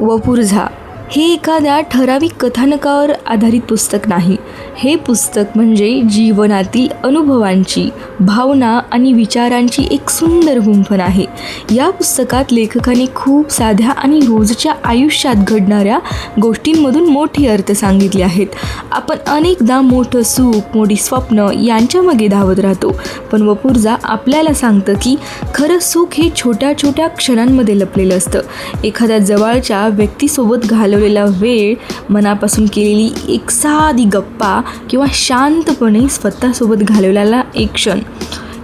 वपुर्झा हे एखाद्या ठराविक कथानकावर आधारित पुस्तक नाही. हे पुस्तक म्हणजे जीवनातील अनुभवांची, भावना आणि विचारांची एक सुंदर गुंफण आहे. या पुस्तकात लेखकाने खूप साध्या आणि रोजच्या आयुष्यात घडणाऱ्या गोष्टींमधून मोठे अर्थ सांगितले आहेत. आपण अनेकदा मोठं सुख, मोठी स्वप्न यांच्या मागे धावत राहतो, पण वपुर्झा आपल्याला सांगतं की खरं सुख हे छोट्या छोट्या क्षणांमध्ये लपलेलं असतं. एखाद्या जवळच्या व्यक्तीसोबत घालवलेला वेळ, मनापासून केलेली एक साधी गप्पा किंवा शांतपणे स्वतःसोबत घालवलेला एक क्षण,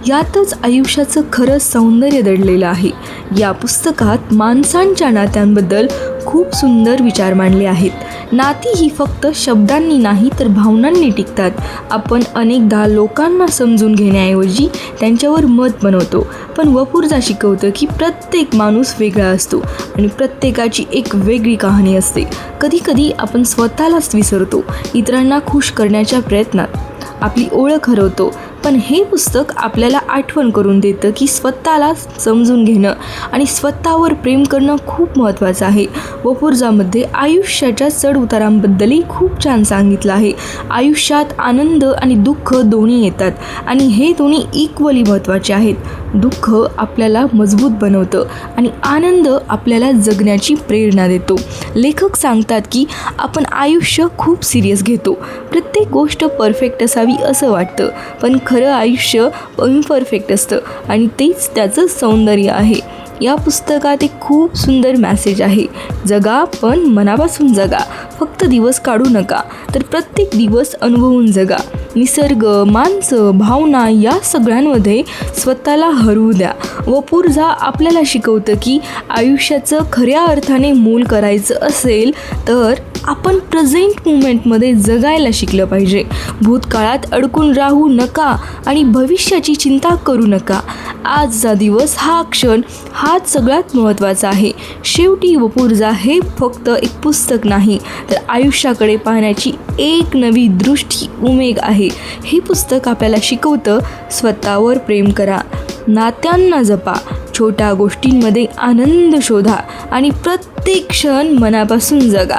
यातच आयुष्याचं खरं सौंदर्य दडलेलं आहे. या पुस्तकात माणसांच्या नात्यांबद्दल खूप सुंदर विचार मांडले आहेत. नाती ही फक्त शब्दांनी नाही तर भावनांनी टिकतात. आपण अनेकदा लोकांना समजून घेण्याऐवजी त्यांच्यावर मत बनवतो, पण वपुर्झा शिकवतं की प्रत्येक माणूस वेगळा असतो आणि प्रत्येकाची एक वेगळी कहाणी असते. कधीकधी आपण स्वतःलाच विसरतो, इतरांना खुश करण्याच्या प्रयत्नात आपली ओळख हरवतो. पण हे पुस्तक आपल्याला आठवण करून देतं की स्वतःला समजून घेणं आणि स्वतःवर प्रेम करणं खूप महत्त्वाचं आहे. वपुर्झामध्ये आयुष्याच्या चढउतारांबद्दलही खूप छान सांगितलं आहे. आयुष्यात आनंद आणि दुःख दोन्ही येतात आणि हे दोन्ही इक्वली महत्त्वाचे आहेत. दुःख आपल्याला मजबूत बनवतं आणि आनंद आपल्याला जगण्याची प्रेरणा देतो. लेखक सांगतात की आपण आयुष्य खूप सिरियस घेतो. प्रत्येक गोष्ट परफेक्ट असावी असं वाटतं, पण खरं आयुष्य इम्परफेक्ट असतं आणि तेच त्याचं सौंदर्य आहे. या पुस्तकात एक खूप सुंदर मॅसेज आहे. जगा, पण मनापासून जगा. फक्त दिवस काढू नका, तर प्रत्येक दिवस अनुभवून जगा. निसर्ग, माणसं, भावना या सगळ्यांमध्ये स्वतःला हरवू द्या. वपुर्झा आपल्याला शिकवतं की आयुष्याचं खऱ्या अर्थाने मोल करायचं असेल तर आपण प्रेझेंट मुमेंटमध्ये जगायला शिकलं पाहिजे. भूतकाळात अडकून राहू नका आणि भविष्याची चिंता करू नका. आजचा दिवस, हा क्षण, हाच सगळ्यात महत्त्वाचा आहे. शेवटी वपुर्झा हे फक्त एक पुस्तक नाही, तर आयुष्याकडे पाहण्याची एक नवी दृष्टी, उमेद आहे. हे पुस्तक आपल्याला शिकवतं स्वतःवर प्रेम करा, नात्यांना जपा, छोट्या गोष्टींमध्ये आनंद शोधा आणि प्रत्येक क्षण मनापासून जगा.